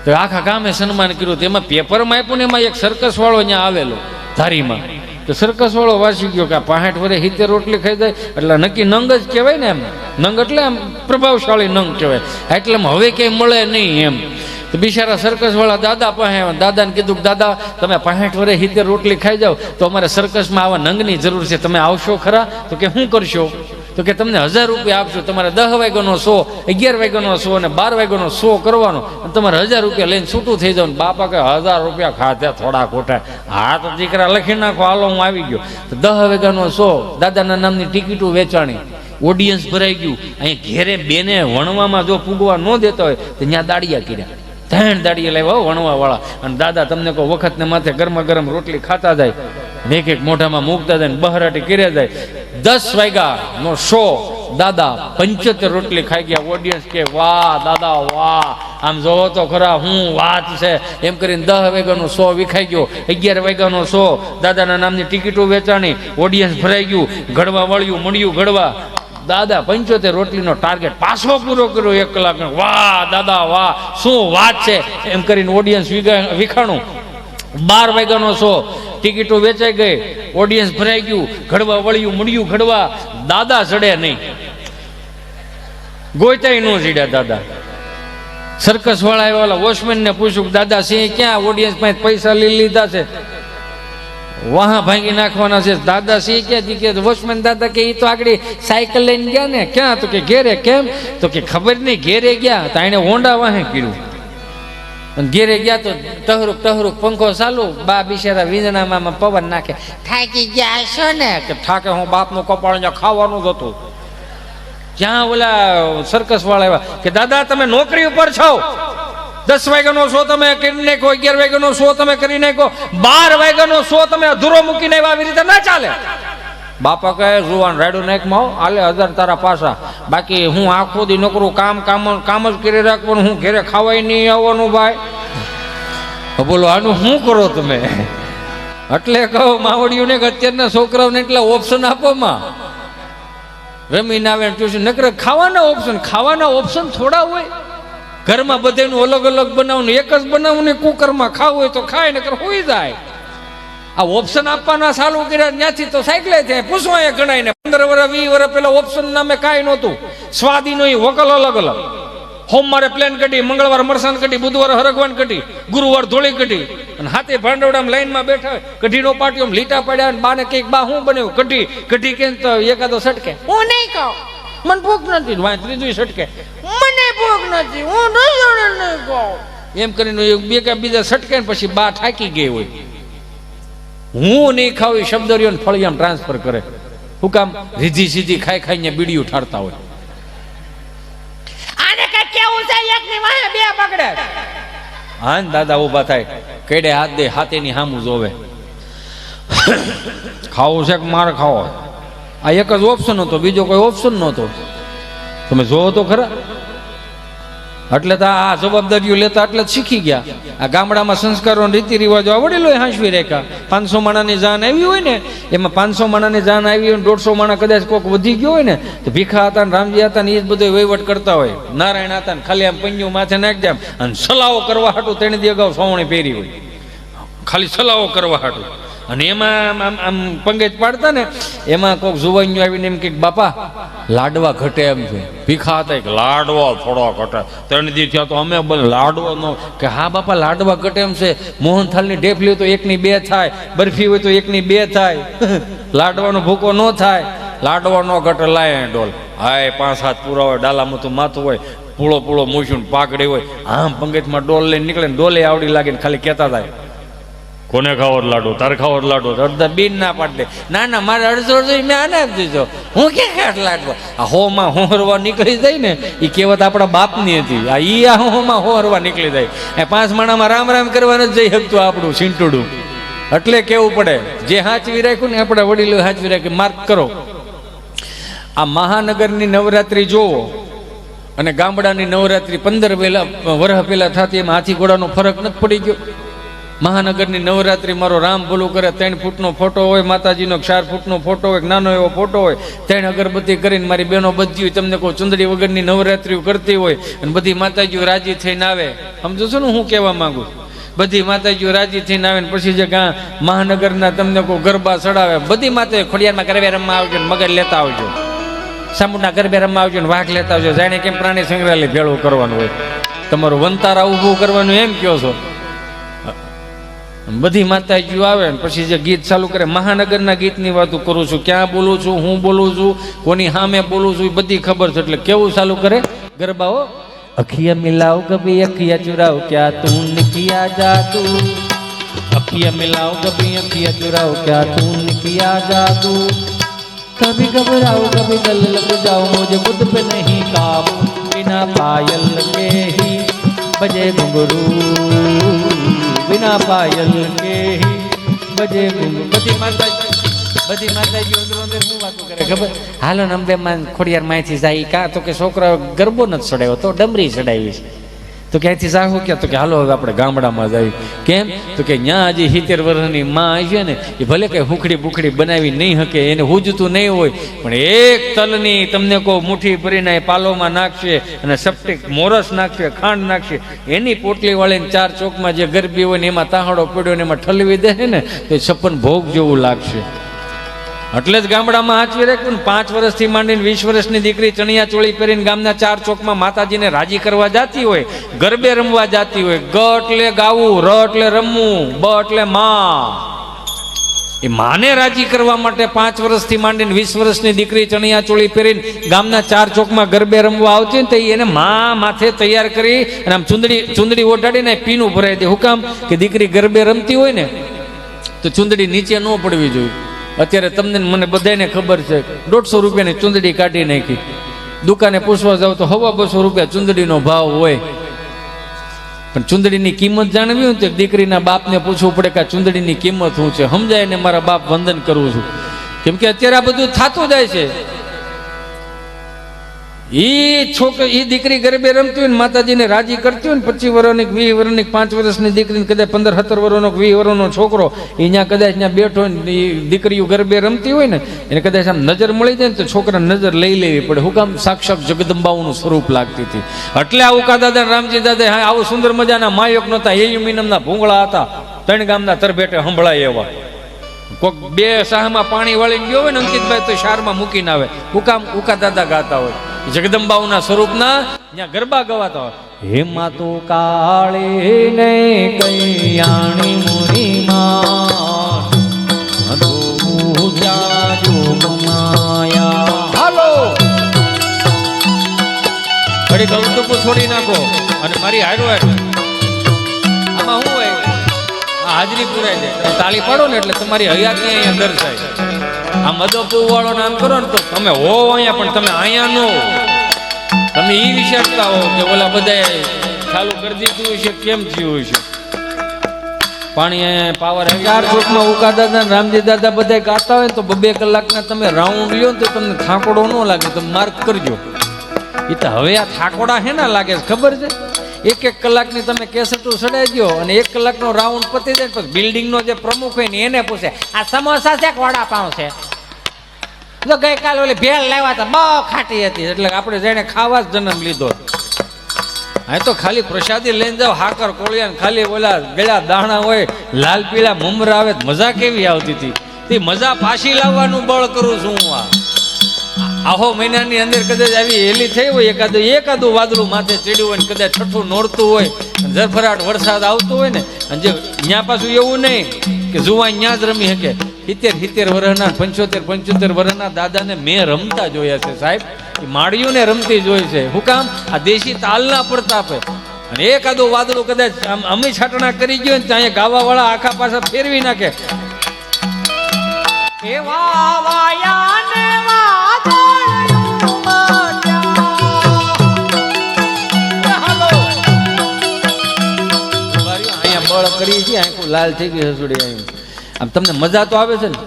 તો આખા ગામે સન્માન કર્યું. એમાં પેપરમાં આપ્યું ને એમાં એક સર્કસ વાળો અહીંયા આવેલો ધારીમાં. તો સર્કસ વાળો વાંચી ગયો કે આ 65 વર્ષે 70 રોટલી ખાઈ જાય એટલે નક્કી નંગ જ કહેવાય ને. એમ નંગ એટલે આમ પ્રભાવશાળી નંગ કહેવાય, એટલે હવે ક્યાંય મળે નહીં એમ. તો બિચારા સર્કસ વાળા દાદા પાસે દાદાને કીધું કે દાદા તમે 65 વર્ષે 70 રોટલી ખાઈ જાઓ તો અમારે સર્કસમાં આવા નંગની જરૂર છે, તમે આવશો ખરા? તો કે શું કરશો? તો કે તમને 1000 રૂપિયા આપશો, તમારે 10 વાગ્યાનો શો, 11 વાગ્યાનો શો અને 12 વાગ્યાનો શો કરવાનો, અને તમારે 1000 રૂપિયા લઈને છૂટું થઈ જાવ. બાપા કે 1000 રૂપિયા ખાધા થોડા ખોટા? હા તો દીકરા લખી નાખો, હાલો હું આવી ગયો. તો 10 વાગ્યાનો શો, દાદાના નામની ટિકિટો વેચાણી, ઓડિયન્સ ભરાઈ ગયું. અહીં ઘેરે બેને વણવામાં જો પૂગવા ન દેતા હોય તો ત્યાં દાડિયા કર્યા, 3 દાડિયા લાવ્યા વણવા વાળા. અને દાદા તમને કહો વખત ને માથે ગરમા ગરમ રોટલી ખાતા જાય, એક એક મોઢામાં મૂકતા જાય, બહરાટી કર્યા જાય. 10 વાગ્યાનો શો, દાદા 75 રોટલી ખાઈ ગયા. ઓડિયન્સ કે વાહ દાદા વાહ, આમ જોવો તો ખરા હું વાત છે એમ કરીને 10 વાગ્યાનો શો વિખાઈ ગયો. 11 વાગ્યાનો શો, દાદાના નામની ટિકિટો વેચાણી, ઓડિયન્સ ભરાઈ ગયું, ઘડવા વળ્યું, મળ્યું ઘડવા. દાદા 75 રોટલીનો ટાર્ગેટ પાછો પૂરો કર્યો 1 કલાક. વાહ દાદા વાહ, શું વાત છે એમ કરીને ઓડિયન્સ વિખાણું. 12 વાગ્યાનો શો, ટિકિટો વેચાઈ ગઈ, ઓડિયન્સ ભરાઈ ગયું, ઘડવા વળ્યું, મળ્યું ઘડવા. દાદા ચડે નહીં, ગોયતાય ન ચડ્યા દાદા. સર્કસ વાળા આવ્યા, વોચમેન ને પૂછ્યું દાદા સિંહ ક્યાં? ઓડિયન્સ પાસે પૈસા લઈ લીધા છે, વાહ ભાંગી નાખવાના છે. દાદા સિંહ કે વોચમેન દાદા કે એ તો આગળ સાયકલ લઈને ગયા ને. ક્યાં? તો કે ઘેરે. કેમ? તો કે ખબર નહીં, ઘેરે ગયા તો એને હોન્ડા વાહે કર્યું. ઘેરે ગયા તો ટહરુક ટહરુક પંખો ચાલુ, બા બિચારા વીજણામાં પવન નાખે. થાકી ગયા છો ને? કે થાકે હું બાપનું કપાળ ખાવાનું જ હતું. ક્યાં ઓલા સર્કસ વાળા આવ્યા કે દાદા તમે નોકરી ઉપર છો, 10 વાગ્યાનો શો તમે કરી નાખો, 11 વાગ્યાનો શો તમે કરી નાખો, 12 વાગ્યાનો શો તમે અધૂરો મૂકીને આવી રીતે ના ચાલે. બાપા કહે જુવાન રાયડું નાખમાં આલે 1000 તારા પાછા, બાકી હું આખો દી નોકરું કામ જ કરી રાખવાનું, હું ઘેરે ખાવાય નહીં આવવાનું ભાઈ. બોલો આનું શું કરો તમે? એટલે કહો માવડીઓને કે અત્યારના છોકરાઓને એટલા ઓપ્શન આપો માં, રમીને આવે ટ્યુશન નકર ખાવાના ઓપ્શન થોડા હોય. ઘરમાં બધાનું અલગ અલગ બનાવવાનું, એક જ બનાવવું, કુકરમાં ખાવું હોય તો ખાય, નકર હોઈ જાય. આ ઓપ્શન આપવાના ચાલુ કર્યા ત્યાંથી તો સાયકલે થાય પૂછવા ગણાય ને. 15 વર્ષ 20 વર્ષ પેલા ઓપ્શન નામે કાંઈ નહોતું. સ્વાદી નો વકલ અલગ અલગ. સોમવારે પ્લેન કઢી, મંગળવાર મરસાન કઢી, બુધવારે હરગવાન કઢી, ગુરુવાર ધોળી કઢી. અને હાથે ભાંડવડામાં લાઈનમાં બેઠા હોય, કઢીનો પાટીઓ લીટા પડ્યા, બાને કઈક બા શું બન્યું? કઢી કે તો એકાદો સટકે, હું નહીં ખાઉં, મને ભૂખ નથી. ત્રીજું સટકે, મને ભૂખ નથી, હું નહીં ખાઉં. એમ કરીને બીજા સટકે ને પછી બા થાકી ગઈ હોય. હું નહીં ખાવ એ શબ્દ રહ્યો ને ફળિયામ ટ્રાન્સફર કરે. શું કામ? રીધી સીધી ખાઈ ખાઈને બીડીયું ઠારતા હોય. આને કઈ કેવું છે? એક ની વાહે બે પકડે. હા ને દાદા ઊભા થાય, કેડે હાથ દે, હાથેની સામું જોવે. ખાવું છે કે માર ખાવો? આ એક જ ઓપ્શન હતો, બીજો કોઈ ઓપ્શન નહોતો. તમે જોવો તો ખરા. એટલે તો આ જવાબદારીઓ લેતા એટલે જ શીખી ગયા. આ ગામડામાં સંસ્કારો રીતિ રિવાજો આવડેલો હાંસવી રેખા. 500 માણાની જાન આવી હોય ને, એમાં 500 માણાની જાન આવી હોય, 150 માણા કદાચ કોક વધી ગયો હોય ને, તો ભીખા હતા ને રામજી હતા ને એ જ બધો વહીવટ કરતા હોય. નારાયણ હતા ને ખાલી આમ પંજું માથે નાખી દે અને સલાવો કરવા હાટું 3 દી અગાઉ સોવણી પહેરી હોય, ખાલી સલાવો કરવા હાટું. અને એમાં આમ પંગેજ પાડતા ને, એમાં કોઈક જુવાનિયો આવીને એમ કે બાપા લાડવા ઘટે એમ છે. ભીખા હતા એક લાડવા થોડો ઘટે. 3 દી થયા તો અમે લાડવા નો કે હા બાપા લાડવા ઘટે એમ છે. મોહનથાળની ઢેફલી હોય તો 1 ની 2 થાય, બરફી હોય તો 1 ની 2 થાય. લાડવાનો ભૂકો ન થાય. લાડવા નો ઘટે લાય ડોલ. હાય 5-7 પૂરા હોય, ડાલામાં તો માથું હોય, પૂળો પૂળો મૂછું પાકડી હોય. આમ પંગેજમાં ડોલ લઈને નીકળે ને ડોલે આવડી લાગે ને ખાલી કહેતા થાય કોને ખાવો લાડુ? તારે ખાવો લાડુ? અડધા બીન ના પાડે. ના ના મારે અડધો મેં આને આપી દીધો. હું ક્યાં ખાટ લાડવા? આ હોમાં હોરવા નીકળી જાય ને, એ કહેવત આપણા બાપની હતી. આ ઈ આ હોમાં હોરવા નીકળી જાય. એ 5 માણામાં રામ રામ કરવાનું જ જઈ શકતું આપણું છીંટુડું. એટલે કેવું પડે, જે હાચવી રાખ્યું ને આપણા વડીલો હાચવી રાખ્યું. માર્ક કરો. આ મહાનગરની નવરાત્રી જોવો અને ગામડાની નવરાત્રી 15 વર્ષ પહેલા થતી, એમાં હાથી ઘોડાનો ફરક નથી પડી ગયો? મહાનગરની નવરાત્રી મારો રામ ભલું કરે 3 ફૂટનો ફોટો હોય, માતાજીનો 4 ફૂટનો ફોટો હોય, નાનો એવો ફોટો હોય, 3 અગરબત્તી કરીને મારી બહેનો બધી હોય, તમને કહું ચુંદડી વગરની નવરાત્રીઓ કરતી હોય અને બધી માતાજીઓ રાજી થઈને આવે. સમજો છો ને હું કહેવા માંગુ? બધી માતાજીઓ રાજી થઈને આવે ને પછી જે મહાનગરના તમને કહું ગરબા ચડાવે. બધી માતા ખોડિયારમાં ગરબે રમવા આવજો ને મગર લેતા આવજો, સામુંડા ગરબે રમવા આવજો ને વાઘ લેતા આવજો. જાણે કેમ પ્રાણી સંગ્રહાલય ભેળું કરવાનું હોય, તમારું વંતારા ઊભું કરવાનું એમ કહો છો. બધી માતાજીઓ આવે ને પછી જે ગીત ચાલુ કરે. મહાનગરના ગીતની વાતો કરું છું, ક્યાં બોલું છું, હું બોલું છું, કોની સામે બોલું છું, એ બધી ખબર છે. એટલે કેવું ચાલુ કરે ગરબાઓ? અખિયા મિલાવ કભી અખિયા ચુરાવ, ક્યાં તું કિયા જાદુ. અખિયા મિલાવ કભી અખિયા ચુરાવ, ક્યાં તું કિયા જાદુ. कभी घबराओ कभी गल लग जाओ, मुझे खुद पे नहीं काबू. बिना पायल के ही बजे घुंघरू, बिना पायल के ही बजे घुंघरू. બધી માતાજીઓ અંદર શું વાતો કરે ખબર? હાલો ને અંબે માં ખોડિયાર માંથી જાય. કાં તો કે છોકરા ગરબો નથી ચડાવ્યો તો ડમરી ચડાવી છે. તો ક્યાંથી જાહું ક્યાં? તો કે હાલો હવે આપણે ગામડામાં જઈએ. કેમ? તો કે ત્યાં હજી 70 વર્ષની માં છે ને, એ ભલે કઈ હુખડી બુખડી બનાવી નહીં શકે, એને હુજતું નહીં હોય, પણ એક તલની તમને કહો મુઠ્ઠી ભરીને પાલોમાં નાખશે અને સપ્ટિક મોરસ નાખશે, ખાંડ નાખશે, એની પોટલી વાળીને 4 ચોકમાં જે ગરબી હોય ને એમાં તાહડો પડ્યો ને એમાં ઠલવી દે ને, તો એ 56 ભોગ જેવું લાગશે. એટલે જ ગામડામાં હાચવી રાખ્યું ને. 5 વર્ષથી માંડીને 20 વર્ષની દીકરી ચણિયા ચોળી પહેરીને ગામના 4 ચોકમાં માતાજીને રાજી કરવા જાતી હોય, ગરબે રમવા જાતી હોય. ગ એટલે ગાવું, ર એટલે રમવું, બ એટલે માં. એ માને રાજી કરવા માટે 5 વર્ષથી માંડીને 20 વર્ષની દીકરી ચણિયા ચોળી પહેરીને ગામના 4 ચોકમાં ગરબે રમવા આવતી ને, તો એને માં માથે તૈયાર કરી અને આમ ચુંદડી ઓઢાડીને પીનું ભરાઈ દે. હું કામ? કે દીકરી ગરબે રમતી હોય ને તો ચુંદડી નીચે ન પડવી જોઈએ. અત્યારે તમને મને બધાને ખબર છે, 150 રૂપિયાની ચુંદડી કાઢી નાખી. દુકાને પૂછવા જાવ તો 250 રૂપિયા ચુંદડીનો ભાવ હોય. પણ ચુંદડીની કિંમત જાણવી હોય તો દીકરીના બાપને પૂછવું પડે કે આ ચુંદડીની કિંમત શું છે. સમજાય ને મારા બાપ વંદન કરું છું. કેમ કે અત્યારે આ બધું થતું જાય છે. ઈ દીકરી ગરબે રમતી હોય ને માતાજીને રાજી કરતી હોય ને, 25 વર્ષની 20 વર્ષની 5 વર્ષની દીકરીને કદાચ 15-17 વર્ષનો 20 વર્ષનો છોકરો અહીંયા કદાચ ત્યાં બેઠો ને દીકરીઓ ગરબે રમતી હોય ને, એને કદાચ આમ નજર મળી જાય ને તો છોકરા નજર લઈ લેવી પડે. હું કામ? સાક્ષાત જગદંબાઓનું સ્વરૂપ લાગતી હતી. એટલે આ ઉકા દાદા રામજી દાદા હા આવું સુંદર મજાના માયક નહોતા, એયુમિનમના ભૂંગળા હતા. 3 ગામના તરભેટે સંભળાય એવા. કોઈક 2 શાહમાં પાણી વાળીને ગયો હોય ને અંકિતભાઈ તો શારમાં મૂકીને આવે. હું કામ? ઉકા દાદા ગાતા હોય, જગદંબાઓના સ્વરૂપના ત્યાં ગરબા ગવાતા હોય. હે માતુ કાળી ને કૈયાણી મુની માં, હાલો ઘડી ગળતું છોડી નાખો અને મારી હારો આમાં શું હોય? હાજરી પુરાઈ જાય. તાળી પાડો ને એટલે તમારી હયાતી અહીંયા દર્શાય. આ મદપુ વાળો નામ કરો ને તો તમે હો અહીંયા, પણ તમે અહીંયા ન હો. તમે એ વિચારતા હો કે ઓલા બધા ચાલુ કરી દીધું છે, કેમ થયું છે. પાણી પાવર ચાર ચોકમાં ઉકા દાદા રામજી દાદા બધા ગાતા હોય તો 2 કલાકના તમે રાઉન્ડ લ્યો ને તો તમને થાકોડો ન લાગે. તમે માર્ક કરજો. એ તો હવે આ થાકોડા હે ના લાગે ખબર છે. 1 કલાકની તમે કેસેટો સડાઈ દો અને 1 કલાકનો રાઉન્ડ પતી જાય પછી બિલ્ડિંગનો જે પ્રમુખ હોય ને એને પૂછે આ સમોસા છે કે વડાપાઉં છે. તો ગઈકાલે ઓલી ભેળ લાવ્યા હતા બહુ ખાટી હતી, એટલે આપણે જેને ખાવા જ જન્મ લીધો. હા તો ખાલી પ્રસાદી લઈને જાવ, હાકર કોળિયા ખાલી ઓલા ગળા દાણા હોય, લાલ પીળા મમરા આવે, મજા કેવી આવતી હતી. તે મજા પાછી લાવવાનું બળ કરું છું હું. આહો મહિનાની અંદર કદાચ આવી હેલી થઈ હોય, એકાદું વાદળું માથે ચડ્યું હોય ને કદાચ ઠઠ્ઠું નોરતું હોય, ઝરફરાટ વરસાદ આવતો હોય ને, અને જે ત્યાં પાછું એવું નહીં કે જુવાન ત્યાં જ રમી શકે. 70 વર્ષના 75 વર્ષના દાદાને મેં રમતા જોયા છે સાહેબ. માળીઓ ને રમતી જોઈ છે. હું કામ? આ દેશી તાલના પ્રતાપે. અને એકાદું વાદળું કદાચ અમી છાટણા કરી ગયો ને ત્યાં ગાવા વાળા આખા પાછા ફેરવી નાખે. એવા વાયા ને બળ કરી છે. આંખો લાલ થઈ ગઈ હસુડી. આમ તમને મજા તો આવે છે ને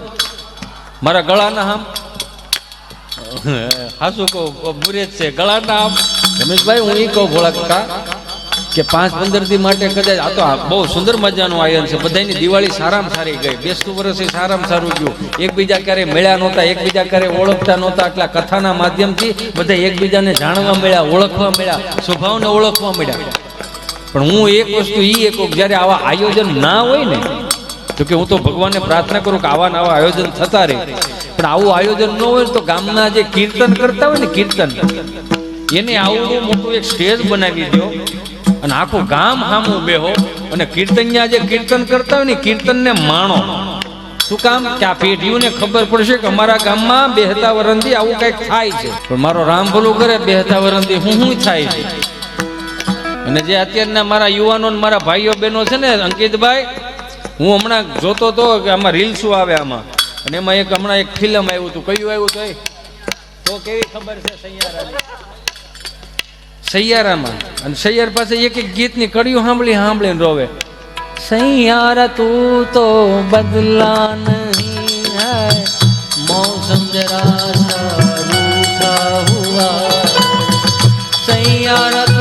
મારા ગળાના આમ હાસુ કહો બુરે છે ગળાના આમ. રમેશભાઈ હું એ કહું ભોળા કાકા કે 5-15 દી માટે કદાચ આ તો બહુ સુંદર મજાનું આયોજન છે. બધાની દિવાળી સારામાં સારી ગઈ, બેસતું વર્ષ એ સારામાં સારું ગયું. એકબીજા ક્યારે મળ્યા નહોતા, એકબીજા ક્યારે ઓળખતા નહોતા, એટલા કથાના માધ્યમથી બધા એકબીજાને જાણવા મળ્યા, ઓળખવા મળ્યા, સ્વભાવને ઓળખવા મળ્યા. પણ હું એક વસ્તુ એ કહું જ્યારે આવા આયોજન ના હોય ને તો કે હું તો ભગવાનને પ્રાર્થના કરું કે આવા નવા આયોજન થતા રહે. પણ આવું આયોજન ન હોય તો ગામના જે કીર્તન કરતા હોય ને કીર્તન, એને આવું મોટું એક સ્ટેજ બનાવી દો અને આખું ગામ સામું બેહો અને કીર્તનિયા જે કીર્તન કરતા હોય ને કીર્તનને માણો. શું કામ? કે આ પેઢીઓને ખબર પડશે કે અમારા ગામમાં બેહતા વરણથી આવું કંઈક થાય છે. પણ મારો રામ ભલું કરે, બેહતા વરણથી હું થાય છે. અને જે અત્યારના મારા યુવાનો મારા ભાઈઓ બહેનો છે ને અંકિતભાઈ, હું હમણાં જોતો હતો કે આમાં રીલ્સો આવે આમાં, અને એમાં હમણાં એક ફિલ્મ આવ્યું હતું. કયું આવ્યું હતું તો કેવી ખબર છે? સૈયારામાં. અને સૈયાર પાસે એક ગીતની કડીઓ સાંભળીને રોવે. સૈયારા તું તો બદલા નહીં હૈ, મૌસમ જરા સા રૂઠા હુઆ. સૈયારા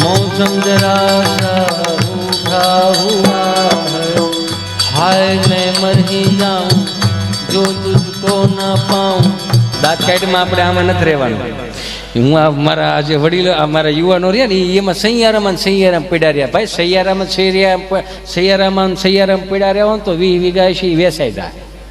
मौसम जरा सा रूठा हुआ है, हाय मैं मर ही जाऊं जो तुझको ना पाऊं. દાંત કાઢમાં આપણે આમાં નથી રહેવાનું. હું આ મારા જે વડીલો મારા યુવાનો રહ્યા ને એમાં સૈયારામાં પીડા રહ્યા. ભાઈ સૈયારામાં પીડા રહ્યા હોય તો 20 વીઘા છે વેચાઈ જાય.